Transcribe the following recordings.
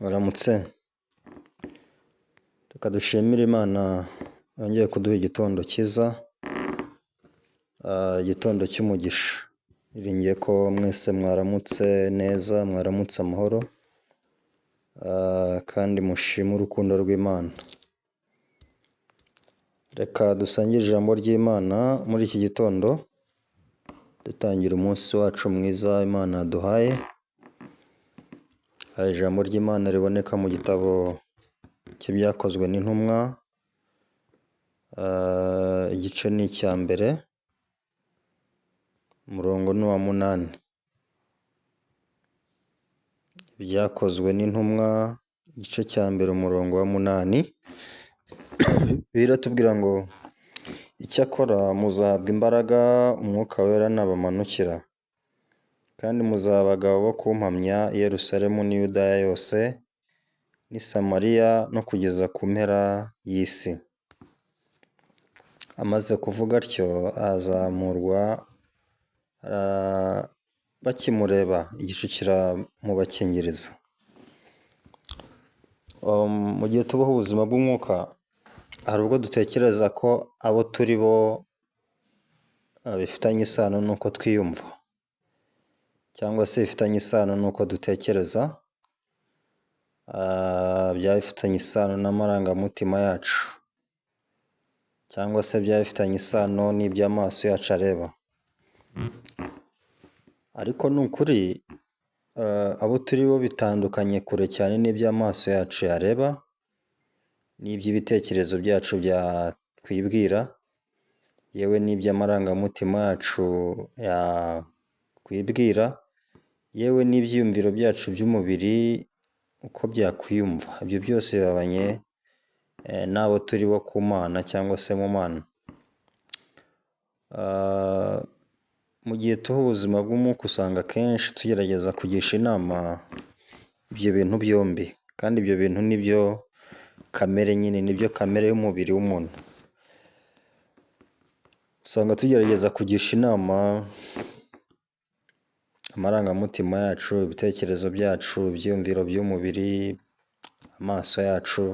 Waramutse, reka dushimire Imana yongeye kuduha igitondo cyiza, igitondo cy'umugisha. Niringiye ko mwese mwaramutse neza, mwaramutse amahoro, kandi mushime urukundo rw'Imana. Reka dusangire ijambo ry'Imana muri iki gitondo, dutangira umunsi wacu mwiza Imana yaduhaye. Ijambo ry'Imana riboneka mu gitabo cy'ibyakozwe n'intumwa, igice ni icya mbere, umurongo ni uwa 8. Ibyakozwe n'intumwa, igice cya mbere, umurongo wa 8. Biratubwira ngo, icyakora muzahabwa imbaraga Umwuka Wera nabamanukira, kandi muzaba abagabo bo kumpamya i Yerusalemu n'i Yudaya yose, n'i Samariya no kugeza ku mpera y'isi. Amaze kuvuga atyo azamurwa, bakimureba igicu kiramubakingiriza. Mu gihe tubaho ubuzima bw'umwuka, hari ubwo dutekereza ko abo turi bo bifitanye isano n'uko twiyumva, cyangwa se bifitanye isano n'uko dutekereza, byaba bifitanye isano n'amarangamutima yacu, cyangwa se byaba bifitanye isano n'ibyo amaso yacu areba. Ariko ni ukuri, abo turi bo bitandukanye kure cyane n'ibyo amaso yacu yareba, n'iby'ibitekerezo byacu byakwibwira, yewe n'iby'amarangamutima yacu yakwibwira, yewe n'ibyiyumviro byacu by'umubiri uko byakwiyumva. Ibyo byose bibabanye n'abo turi bo ku Mana cyangwa se mu Mana. Mu gihe tuha ubuzima bw'umwuka usanga akenshi tugerageza kugisha inama ibyo bintu byombi, kandi ibyo bintu nibyo kamere nyine, nibyo kamere y'umubiri w'umuntu. Usanga tugerageza kugisha inama amarangamutima yacu, ibitekerezo byacu, ibyiyumviro by'umubiri, amaso yacu,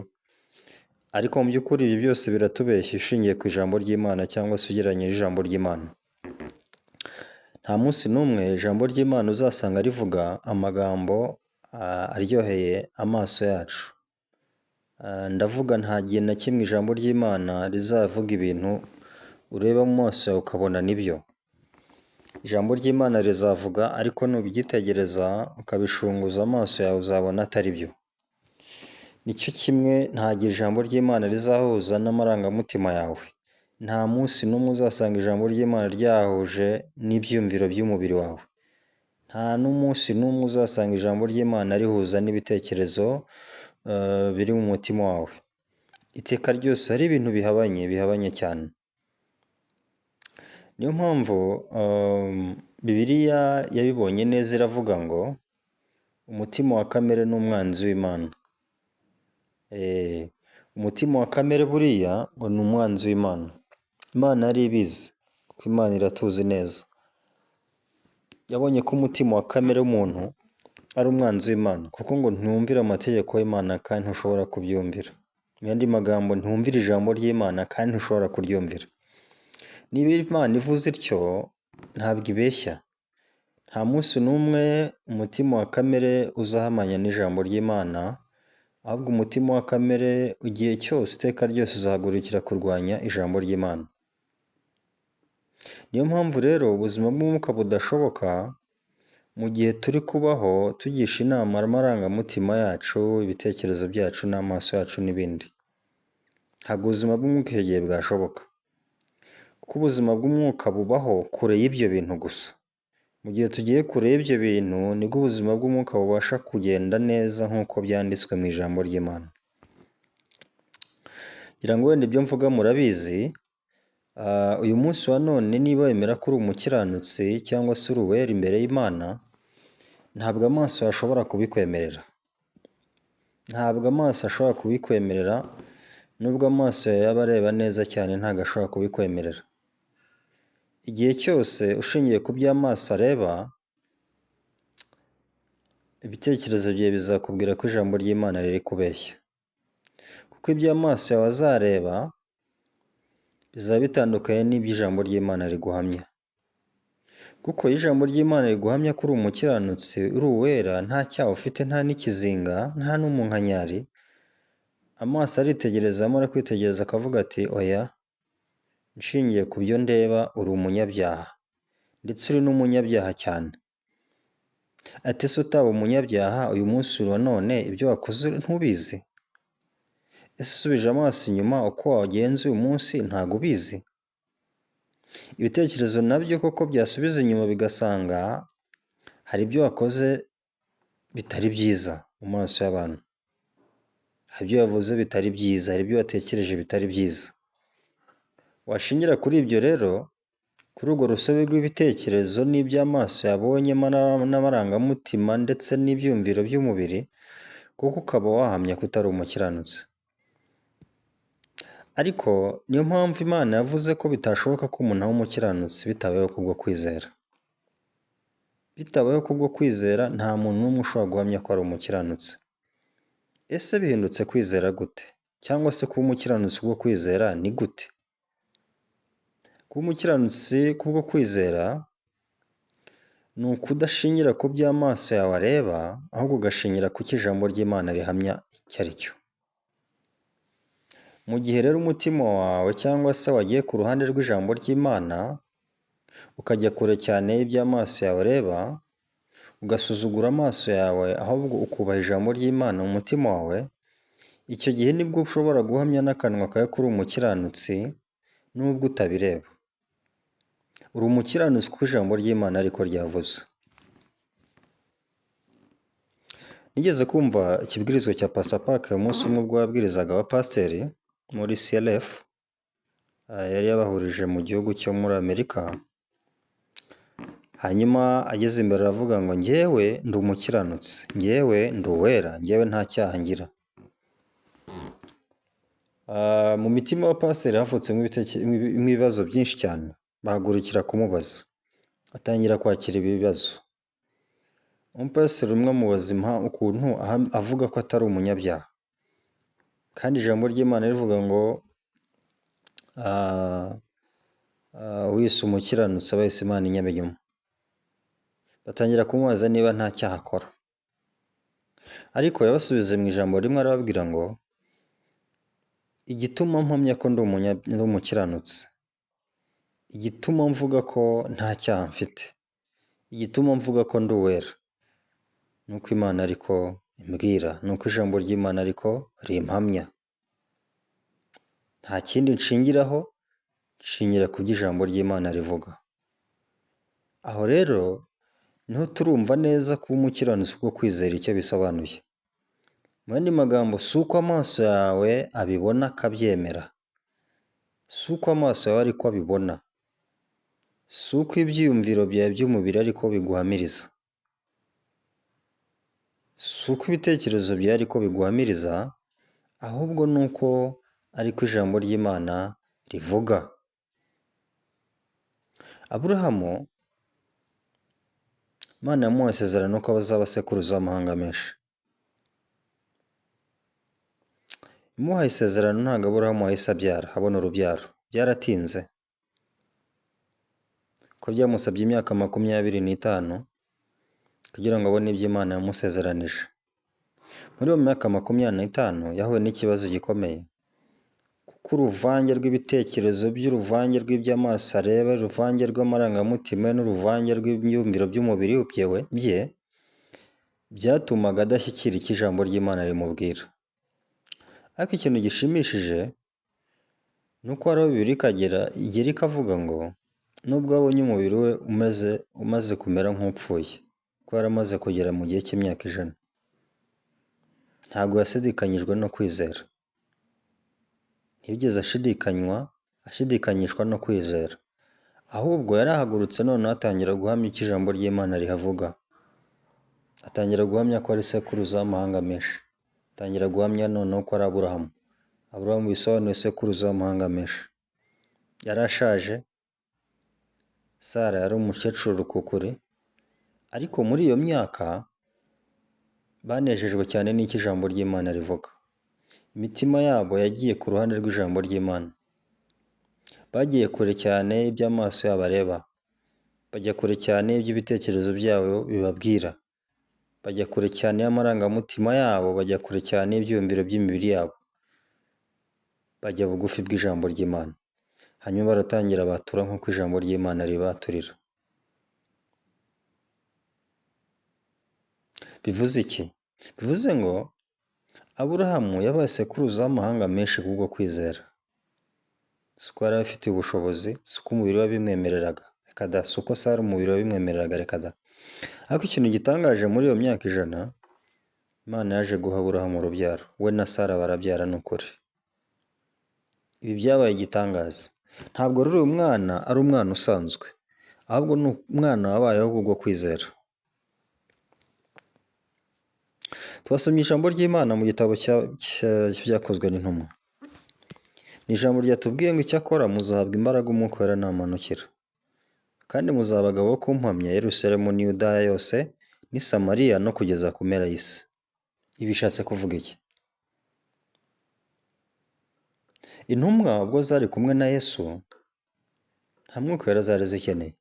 ariko mu by'ukuri ibi byose biratubeshya ushingiye ku ijambo ry'Imana cyangwa se ugereranyije ijambo ry'Imana. Nta munsi n'umwe ijambo ry'Imana uzasanga rivuga amagambo aryoheye amaso yacu. Ndavuga nta gihe na kimwe ijambo ry'Imana rizavuga ibintu ureba mu maso yawe ukabona nibyo. Ijambo ry'Imana rizavuga, ariko nubyitegereza ukabishunguza amaso yawe uzabona atari byo. Nicyo kimwe, nta gihe ijambo ry'Imana rizahuza n'amarangamutima yawe. Nta munsi n'umwe uzasanga ijambo ry'Imana ryahuje n'ibyiyumviro by'umubiri wawe. Nta n'umunsi n'umwe uzasanga ijambo ry'Imana rihuza n'ibitekerezo biri mu mutima wawe. Iteka ryose hari ibintu bihabanye cyane. Niyo mpamvu Bibiliya yabibonye neza, iravuga ngo umutima wa kamere ni umwanzi w'Imana. Umutima wa kamere buriya ngo ni umwanzi w'Imana. Imana yari ibizi, kuko Imana iratuzi neza. Yabonye ko umutima wa kamere w'umuntu ari umwanzi w'Imana, kuko ngo ntiwumvira amategeko y'Imana kandi ntushobora kubyumvira. Mu yandi magambo, ntiwumvira ijambo ry'Imana kandi ntushobora kuryumvira. Niba Imana ivuze ityo, ntabwo ibeshya. Nta munsi n'umwe umutima wa kamere uzahamanya n'ijambo ry'Imana, ahubwo umutima wa kamere igihe cyose, iteka ryose, uzahagurukira kurwanya ijambo ry'Imana. Niyo mpamvu rero ubuzima bw'umwuka budashoboka mu gihe turi kubaho tugisha inama amarangamutima yacu, ibitekerezo byacu n'amaso yacu n'ibindi. Ntabwo ubuzima bw'umwuka icyo gihe bwashoboka, kuko ubuzima bw'umwuka bubaho kure y'ibyo bintu gusa. Mu gihe tugiye kure y'ibyo bintu, nibwo ubuzima bw'umwuka bubasha kugenda neza nk'uko byanditswe mu ijambo ry'Imana. Ngira ngo wenda ibyo mvuga murabizi. Uyu munsi wa none, niba wemera ko uri umukiranutsi cyangwa se uri uwera imbere y'Imana, ntabwo amaso ashobora kubikwemerera. Ntabwo amaso ashobora kubikwemerera, nubwo amaso yaba areba neza cyane ntabwo ashobora kubikwemerera. Igihe cyose ushingiye ku byo amaso areba, ibitekerezo byawe bizakubwira ko ijambo ry'Imana riri kubeshya. Kuko ibyo amaso yawe azareba bizaba bitandukanye n'ibyo ijambo ry'Imana riguhamya. Kuko iyo ijambo ry'Imana riguhamya ko uri umukiranutsi, uri uwera, nta cyaha ufite, nta n'ikizinga, nta n'umunkanyari, amaso aritegereza, amara kwitegereza akavuga ati oya, nshingiye ku byo ndeba uri umunyabyaha, ndetse uri n'umunyabyaha cyane. Ati ese utaba umunyabyaha uyu munsi wa none ibyo wakoze ntubizi? Ese usubije amaso inyuma uko wagenze uyu munsi ntabwo ubizi? Ibitekerezo nabyo koko byasubiza inyuma bigasanga hari ibyo wakoze bitari byiza mu maso y'abantu. Hari ibyo wavuze bitari byiza, hari ibyo watekereje bitari byiza. Washingira kuri ibyo rero, kuri urwo rusobe rw'ibitekerezo n'iby'amaso yabonye n'amarangamutima ndetse n'ibyumviro by'umubiri, kuko ukaba wahamya ko utari umukiranutsi. Ariko niyo mpamvu Imana yavuze ko bitashoboka ko umuntu aba umukiranutsi bitabayeho kubwo kwizera. Bitabayeho kubwo kwizera nta muntu n'umwe ushobora guhamya ko ari umukiranutsi. Ese bihindutse kwizera gute? Cyangwa se kuba umukiranutsi kubwo kwizera ni gute? Kuba umukiranutsi kubwo kwizera ni ukudashingira ku byo amaso yawe areba, ahubwo ugashingira ku cyo ijambo ry'Imana rihamya icyo ari cyo. Mu gihe rero umutima wawe cyangwa se wagiye ku ruhande rw'ijambo ry'Imana, ukajya kure cyane y'ibyo amaso yawe areba, ugasuzugura amaso yawe ahubwo ukubaha ijambo ry'Imana mu mutima wawe, icyo gihe nibwo ushobora guhamya n'akanwa kawe ko uri umukiranutsi nubwo utabireba. Uri umukiranutsi kuko ijambo ry'Imana ariko ryavuze. Nigeze kumva ikibwirizwa cya Pastor Park umunsi umwe ubwo yabwirizaga abapasiteri muri CLF, yari yabahurije mu gihugu cyo muri Amerika. Hanyuma ageze imbere aravuga ngo njyewe ndi umukiranutsi, njyewe ndi uwera, njyewe nta cyaha ngira. Mu mitima y'abapasiteri havutsemo ibibazo byinshi cyane, bahagurukira kumubaza. Atangira kwakira ibi bibazo. Umupasiteri umwe amubaza ukuntu avuga ko atari umunyabyaha, kandi ijambo ry'Imana rivuga ngo wise umukiranutsi aba yise Imana inyabinyoma. Batangira kumubaza niba nta cyaha akora, ariko yabasubize mu ijambo rimwe arababwira ngo igituma mpamya ko ndi umukiranutsi, igituma mvuga ko nta cyaha mfite, igituma mvuga ko ndi uwera, ni uko Imana ariko imbwira, ni uko ijambo ry'Imana ariko rimpamya. Nta kindi nshingiraho, nshingira ku byo ijambo ry'Imana rivuga. Aho rero niho turumva neza kuba umukiranutsi bwo kwizera icyo bisobanuye. Mu yandi magambo, si uko amaso yawe abibona akabyemera, si uko amaso yawe ariko abibona, si uko ibyiyumviro byawe by'umubiri ariko biguhamiriza, si uko ibitekerezo byawe ariko biguhamiriza, ahubwo ni uko ariko ijambo ry'Imana rivuga. Aburahamu, Imana yamuhaye isezerano ko bazaba sekuruza w'amahanga menshi. Imuhaye isezerano ntabwo Aburahamu yahise abyara, abona urubyaro. Byaratinze, ko byamusabye imyaka 25 kugira ngo abone ibyo Imana yamusezeranije. Muri iyo myaka 25 yahuye n'ikibazo gikomeye, kuko uruvange rw'ibitekerezo by'uruvange rw'iby'amaso areba, uruvange rw'amarangamutima n'uruvange rw'ibyumviro by'umubiri bye byatumaga adashyikira icyo ijambo ry'Imana rimubwira. Ariko ikintu gishimishije ni uko hariho Bibiliya igera ikavuga ngo nubwo abonye umubiri we umaze kumera nk'upfuye, ko yaramaze kugera mu gihe cy'imyaka 100, ntabwo yashidikanyijwe no kwizera. Ntiyigeze ashidikanyishwa no kwizera, ahubwo yarahagurutse noneho atangira guhamya icyo ijambo ry'Imana rihavuga. Atangira guhamya ko ari sekuruza w'amahanga menshi. Atangira guhamya noneho ko ari Aburahamu. Aburahamu bisobanuye sekuruza w'amahanga menshi. Yari ashaje, Sara yari umukecuru rukukuri, ariko muri iyo myaka banejejwe cyane n'icyo ijambo ry'Imana rivuga. Imitima yabo yagiye ku ruhande rw'ijambo ry'Imana. Bagiye kure cyane ibyo amaso yabo areba. Bajya kure cyane ibyo ibitekerezo byabo bibabwira. Bajya kure cyane y'amarangamutima yabo, bajya kure cyane ibyiyumviro by'imibiri yabo. Bajya bugufi bw'ijambo ry'Imana. Hanyuma baratangira batura nk'uko ijambo ry'Imana ribaturira. Bivuze iki? Bivuze ngo Aburahamu yabaye sekuruza w'amahanga menshi kubwo kwizera. Si uko yari afitiye ubushobozi, si uko umubiri we bimwemereraga, reka da, si uko Sara umubiri we bimwemereraga, reka da. Ariko ikintu gitangaje muri iyo myaka 100, Imana yaje guha Aburahamu urubyaro. We na Sara barabyara n'ukuri. Ibi byabaye igitangaza. Ntabwo rero uyu mwana ari umwana usanzwe, ahubwo ni umwana wabayeho kubwo kwizera. Twasomye ijambo ry'Imana mu gitabo cyakozwe n'intumwa. Ni ijambo ryatubwiye ngo icyakora muzahabwa imbaraga Umwuka Wera namanukira, kandi muzaba abagabo bo kumpamya Yerusalemu n'i Yudaya yose n'i Samariya no kugeza ku mpera y'isi. Ibi bishatse kuvuga iki? Intumwa ubwo zari kumwe na Yesu, nta Mwuka Wera zari zikeneye,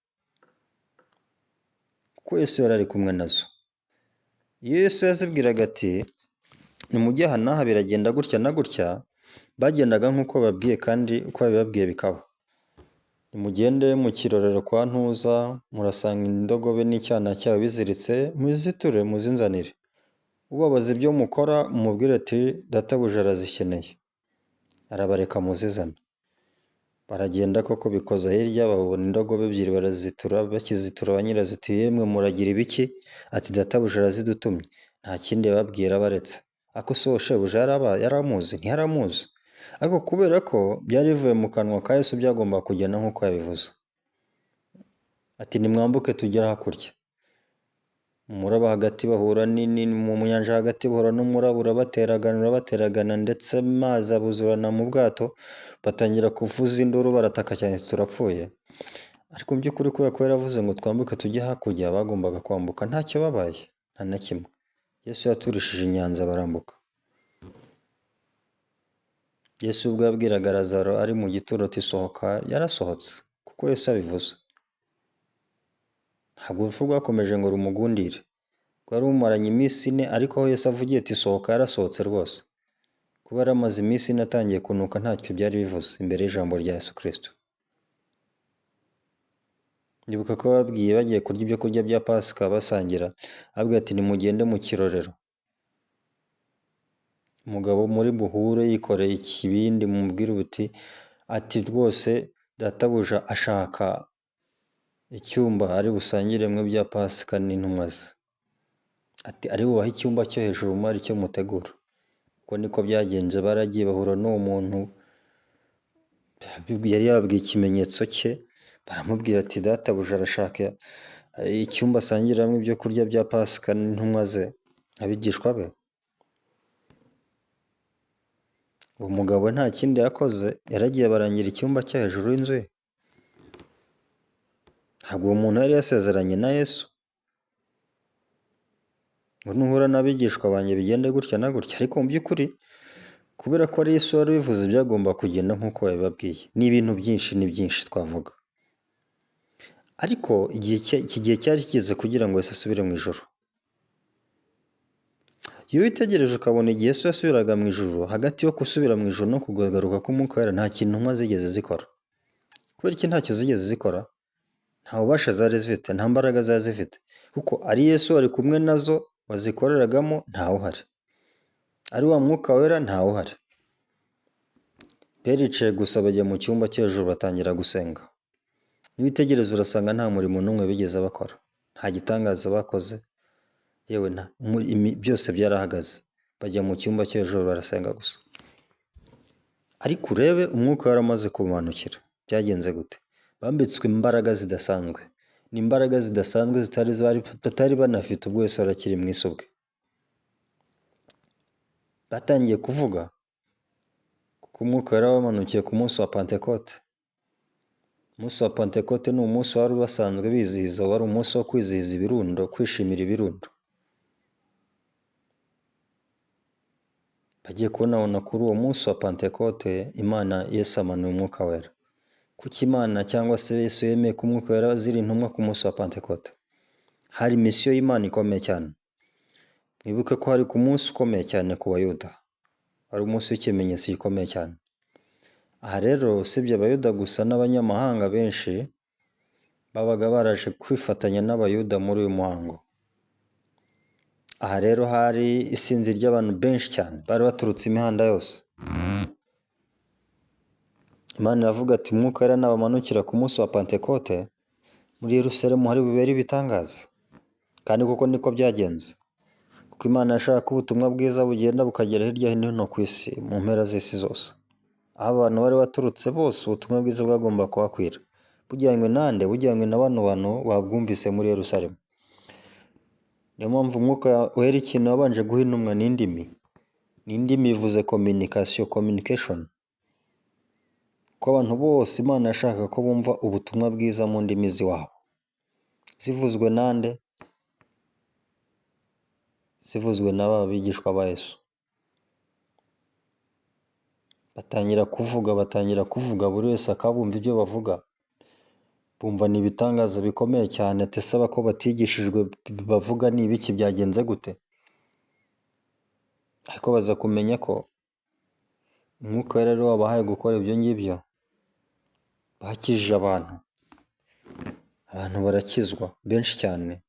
kuko Yesu yari ari kumwe nazo. Iyo Yesu yazibwiraga ati nimujye aha n'aha biragenda gutya na gutya, bagendaga nk'uko babwiye kandi uko babibabwiye bikaba. Nimugende mu kirorero kwa Ntuza, murasanga indogobe n'icyana cyayo biziritse, muziture muzinzanire. Ubabaza ibyo mukora mumubwire ati databuja arazikeneye, arabareka muzizane. Baragenda koko bikoza hirya, babona indogobe ebyiri barazizitura. Bakizitura ba nyirazo ati yemwe muragira ibiki? Ati databuja arazidutumye. Nta kindi yababwira baretse. Ako so shebuja yaramuzi? Ntiyaramuzi. Ariko kubera ko byari bivuye mu kanwa ka Yesu byagomba kugenda nk'uko yabivuze. Ati nimwambuke tugere hakurya. Umuraba hagati bahura mu nyanja hagati bahura n'umuraba, urabateragana ndetse amazi abuzurana mu bwato, batangira kuvuza induru barataka cyane turapfuye. Ariko mu by'ukuri kubera ko yaravuze ngo twambuke tujye hakurya, bagombaga kwambuka ntacyo babaye, nta na kimwe. Yesu yaturishije inyanza barambuka. Yesu ubwo yabwiraga Lazaro ari mu gituro ati sohoka, yarasohotse kuko Yesu abivuze. Ntabwo urupfu rwakomeje ngo rumugundire. Rwari rumaranye iminsi 4, ariko aho Yesu avugiye ati sohoka, yarasohotse rwose. Kuba yaramaze iminsi 4 atangiye kunuka ntacyo byari bivuze imbere y'ijambo rya Yesu Kristo. Ndibuka ko babwiye bagiye kurya ibyo kurya bya Pasika basangira, ababwira ati nimugende mu kirorero. Umugabo muri buhure yikoreye ikibindi mumubwire uti ati rwose databuja ashaka icyumba ari busangire mwe bya Pasika n'intumwa ze. Ati ari bubahe icyumba cyo hejuru muri cyo mutegura. Uko niko byagenze, baragiye bahura n'uwo muntu yari yababwiye ikimenyetso cye, baramubwira ati databuja arashaka icyumba asangiramo ibyo kurya bya Pasika n'intumwa ze, abigishwa be. Uwo mugabo nta kindi yakoze, yaragiye barangira icyumba cyo hejuru y'inzu ye. Ntabwo uwo muntu yari yasezeranye na Yesu ngo nuhura n'abigishwa banjye bigende gutya na gutya, ariko mu by'ukuri kubera ko ari Yesu wari bivuze byagomba kugenda nk'uko yabibabwiye. Ni ibintu byinshi, ni byinshi twavuga. Ariko iki gihe cyari kigeze kugira ngo Yesu asubire mu ijuru. Iyo witegereje ukabona igihe Yesu yasubiraga mu ijuru, hagati yo gusubira mu ijuru no kugaruka k'Umwuka Wera nta kintu intumwa zigeze zikora. Kubera iki ntacyo zigeze zikora? Nta bubasha zari zifite, nta mbaraga zari zifite, kuko ari Yesu ari kumwe nazo bazikoreragamo ntawe uhari. Ari wa Mwuka Wera ntawe uhari. Bericaye gusa bajya mu cyumba cyo hejuru batangira gusenga. Niwitegereza urasanga nta murimo n'umwe bigeze bakora, nta gitangaza bakoze, yewe byose byarahagaze. Bajya mu cyumba cyo hejuru barasenga gusa. Ariko urebe Umwuka Wera amaze kumanukira byagenze gute? Bambitswe imbaraga zidasanzwe. Ni imbaraga zidasanzwe batari banafite ubwo Yesu arakiri mu isi ubwe. Batangiye kuvuga kuko Umwuka Wera wamanukiye ku munsi wa Pentekote. Umunsi wa Pentekote ni umunsi wari basanzwe bizihiza, wari umunsi wo kwizihiza ibirundo, kwishimira ibirundo. bagiye kubonabona kuri uwo munsi wa Pentekote Imana Yesu amanuye umwuka wera. Kuki Imana cyangwa se Yesu yemeye ko umwuka wera ziri intumwa ku munsi wa Pentekote? Hari misiyo y'Imana ikomeye cyane. Mwibuke ko hari ku munsi ukomeye cyane ku Bayuda. Wari umunsi w'ikimenyetso gikomeye cyane. Aha rero usibye Abayuda gusa n'abanyamahanga benshi babaga baraje kwifatanya n'Abayuda muri uyu muhango. Aha rero hari isinzi ry'abantu benshi cyane bari baturutse imihanda yose. Imana iravuga ati umwuka wera nabamanukira ku munsi wa Pentekote muri Yerusalemu hari bubere ibitangaza. Kandi koko niko byagenze. Kuko Imana yashaka ko ubutumwa bwiza bugenda bukagera hirya hino ku isi mu mpera z'isi zose. Aho abantu bari baturutse bose ubutumwa bwiza bwagomba kubakwira. Bujyanywe nande? Bujyanywe na bano bantu babwumvise muri Yerusalemu. Niyo mpamvu umwuka wera ikintu wabanje guha intumwa n'indimi. N'indimi bivuze communication. Ko abantu bose Imana yashaka ko bumva ubutumwa bwiza mu ndimi z'iwabo. Zivuzwe nande? Zivuzwe n'aba bigishwa ba Yesu. Batangira kuvuga buri wese akabumva ibyo bavuga. Bumva ni ibitangaza bikomeye cyane tesaba ko batigishijwe bavuga ni ibiki byagenze gute. Ariko baza kumenya ko umwuka wera rero wabahaye gukora ibyo ngibyo. Bakijije abantu. Abantu barakizwa benshi cyane.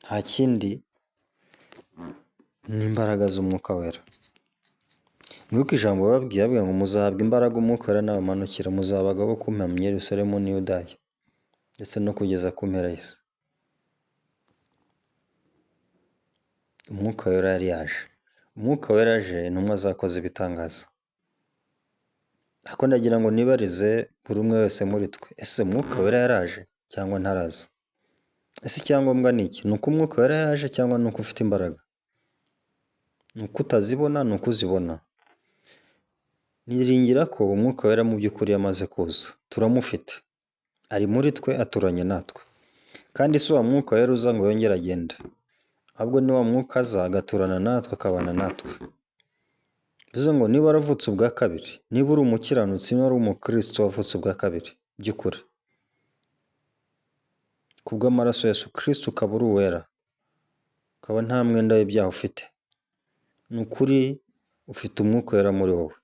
Nta kindi n'imbaraga z'umwuka wera. Mwibuke ijambo bababwiye ngo muzahabwa imbaraga umwuka wera nabamanukira, muzaba abagabo bo kumpamya Yerusalemu n'i Yudaya ndetse no kugeza ku mpera y'isi. Umwuka wera yari yaje. Umwuka wera aje intumwa zakoze ibitangaza. Ariko ndagira ngo nibarize buri umwe wese muri twe, ese umwuka wera yaraje cyangwa ntaraza? Ese icyangombwa ni iki? Ni uko umwuka wera yaje cyangwa ni uko ufite imbaraga? Ni uko utazibona, ni uko uzibona? Niringira ko umwuka wera mu by'ukuri yamaze kuza. Turamufite. Ari muri twe, aturanye natwe. Kandi si wa mwuka wera uza ngo yongere agende. Ahubwo ni wa mwuka aza agaturana natwe, akabana natwe. Bivuze ngo niba waravutse ubwa kabiri, niba uri umukiranutsi, niba uri umukristo wavutse ubwa kabiri, by'ukuri. Kubw'amaraso ya Yesu Kristo ukaba uri uwera. Ukaba nta mwenda w'ibyaha ufite. Ni ukuri ufite umwuka wera muri wowe.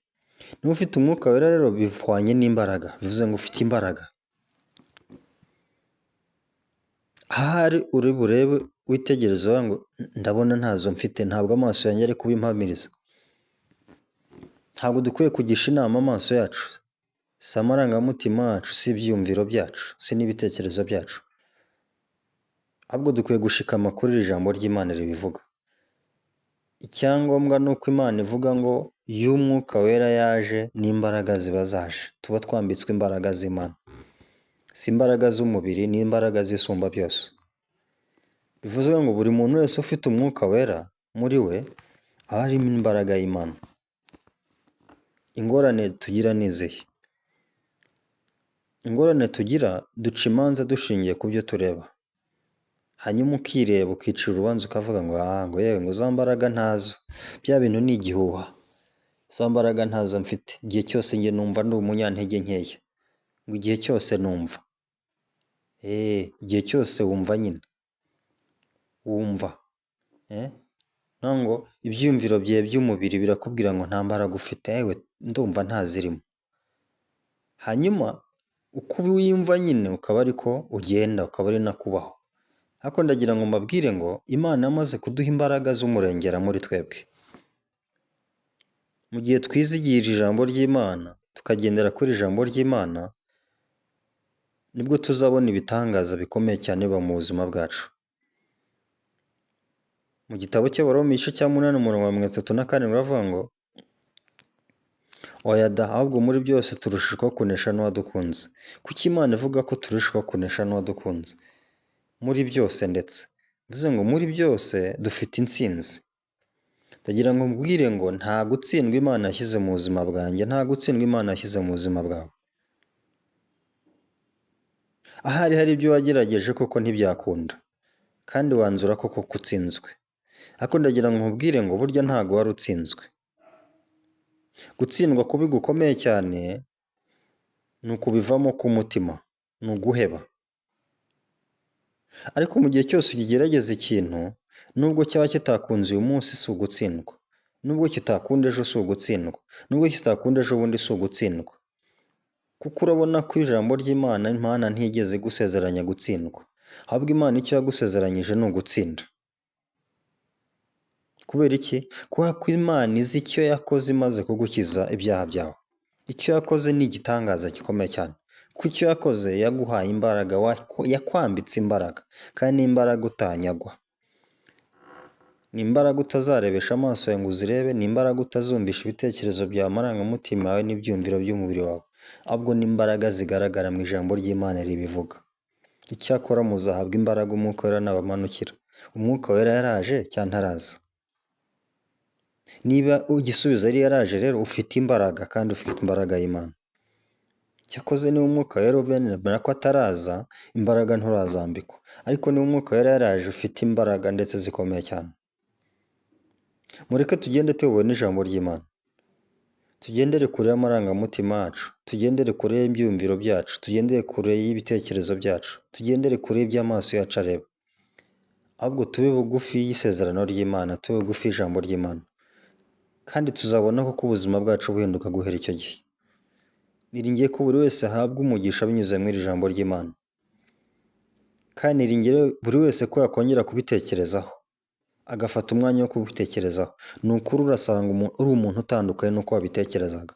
Niba ufite umwuka wera rero bihwanye n'imbaraga. Bivuze ngo ufite imbaraga. Ahari uri burebe witegereza ngo ndabona ntazo mfite, ntabwo amaso yanjye ari kubimpamiriza. Ntabwo dukwiye kugisha inama amaso yacu. Si amarangamutima yacu, si ibyiyumviro byacu, si n'ibitekerezo byacu. Ahubwo dukwiye gushikama kuri iri jambo ry'Imana ribivuga. Icyangombwa ni uko Imana ivuga ngo iyo umwuka wera yaje n'imbaraga ziba zaje. Tuba twambitswe imbaraga z'Imana. Si imbaraga z'umubiri, ni imbaraga zisumba byose. Bivuze ngo buri muntu wese ufite umwuka wera muri we aba arimo imbaraga y'Imana. Ingorane tugira ni izihe? Ingorane tugira duca imanza dushingiye ku byo tureba. Hanyuma ukireba ukicira urubanza ukavuga ngo yewe ngo za mbaraga ntazo. Bya bintu ni igihuha. Za mbaraga ntazo mfite. Igihe cyose njye numva ndi umunyantege nkeya. Ngo igihe cyose numva. Igihe cyose wumva nyine. Wumva. Ngo ibyiyumviro byawe by'umubiri birakubwira ngo nta mbaraga ufite. Yewe ndumva ntazirimo. Hanyuma uko wiyumva nyine ukaba ariko ugenda, ukaba ari nakubaho. Ariko ndagira ngo mbabwire ngo Imana yamaze kuduha imbaraga z'umurengera muri twebwe. Mu gihe twizigira ijambo ry'Imana, tukagendera kuri ijambo ry'Imana, nibwo tuzabona ibitangaza bikomeye cyane biba mu buzima bwacu. Mu gitabo cy'Abaroma igice cya 8:34 baravuga ngo oya da, ahubwo muri byose turushishwaho kunesha n'uwadukunze. Kuki Imana ivuga ko turushishwaho kunesha n'uwadukunze? Muri byose ndetse. Bivuze ngo muri byose dufite intsinzi. Ndagira ngo mbwire ngo nta gutsindwa Imana yashyize mu buzima bwanjye, nta gutsindwa Imana yashyize mu buzima bwawe. Ahari hari ibyo wagerageje koko ntibyakunda. Kandi wanzura koko kutsinzwe. ariko ndagira ngo nkubwire ngo burya ntago wari utsinzwe. Gutsindwa kubi gukomeye cyane ni ukubivamo k'umutima, ni uguheba. Ariko mu gihe cyose ukigerageza ikintu, nubwo cyaba kitakunze uyu munsi si ugutsindwa, nubwo kitakunda ejo si ugutsindwa, nubwo kitakunda ejo bundi si ugutsindwa, kuko urabona ko ijambo ry'Imana Imana ntigeze igusezeranya gutsindwa, ahubwo Imana icyo yagusezeranyije ni ugutsinda. Kubera iki? Kubera ko Imana izi icyo yakoze imaze kugukiza ibyaha byawe. Icyo yakoze ni igitangaza gikomeye cyane. Ko icyo yakoze yaguhaye imbaraga, yakwambitse imbaraga, kandi ni imbaraga utanyagwa. Ni imbaraga utazarebesha amaso yawe ngo uzirebe, ni imbaraga utazumvisha ibitekerezo byawe, amarangamutima yawe n'ibyumviro by'umubiri wawe, ahubwo ni imbaraga zigaragara mu ijambo ry'Imana ribivuga. Icyakora muzahabwa imbaraga Umwuka Wera nabamanukira. Umwuka Wera yaraje cyangwa ntaraza? Niba igisubizo ari yaraje rero ufite imbaraga, kandi ufite imbaraga y'Imana. Cyakoze niba Umwuka Wera ubona ko ataraza, imbaraga nturazambikwa. Ariko niba Umwuka Wera yaraje ufite imbaraga ndetse zikomeye cyane. Mureke tugende tubona ijambo ry'Imana. Tugendere kure y'amarangamutima yacu, tugendere kure y'ibyumviro byacu, tugendere kure y'ibitekerezo byacu, tugendere kure y'iby'amaso yacu areba. Ahubwo tube bugufi y'isezerano ry'Imana, tube bugufi y'ijambo ry'Imana. Kandi tuzabona ko ubuzima bwacu buhinduka guhera icyo gihe. Niringiye ko buri wese ahabwa umugisha binyuze muri iri jambo ry'Imana. Kandi niringiye buri wese ko yakongera kubitekerezaho, agafata umwanya wo kubitekerezaho. Ni ukuri urasanga uri umuntu utandukanye n'uko wabitekerezaga.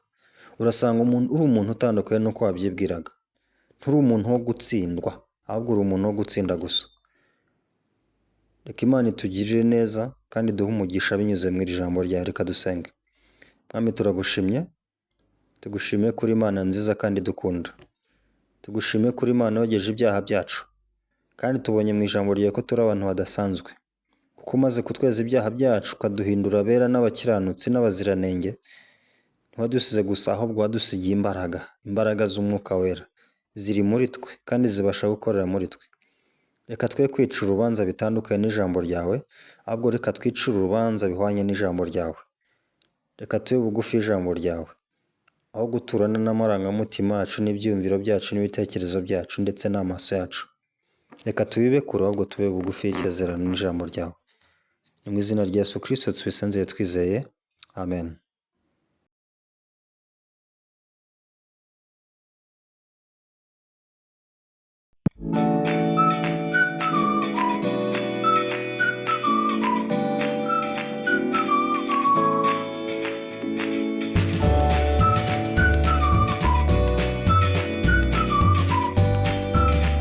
Urasanga uri umuntu utandukanye n'uko wabyibwiraga. Nturi umuntu wo gutsindwa, ahubwo uri umuntu wo gutsinda gusa. Reka Imana itugirire neza kandi duhe umugisha binyuze mu iri jambo ryawe. Reka dusenge. Mwami, turagushimye, tugushimiye kuri Imana nziza kandi dukunda. Tugushimiye kuri Imana yogeje ibyaha byacu, kandi tubonye mu ijambo ryawe ko turi abantu badasanzwe, kuko umaze kutweza ibyaha byacu ukaduhindura abera n'abakiranutsi n'abaziranenge. Ntiwadusize gusa, ahubwo wadusigiye imbaraga z'Umwuka Wera ziri muri twe kandi zibasha gukorera muri twe. Reka twe kwicira urubanza bitandukanye n'ijambo ryawe, ahubwo reka twicire urubanza bihwanye n'ijambo ryawe. Reka tube bugufi y'ijambo ryawe, aho guturana n'amarangamutima yacu n'ibyiyumviro byacu n'ibitekerezo byacu ndetse n'amaso yacu. Reka tubibe kure, ahubwo tube bugufi y'isezerano n'ijambo ryawe. Ni mu izina rya Yesu Kristo tubisenze twizeye. Amen.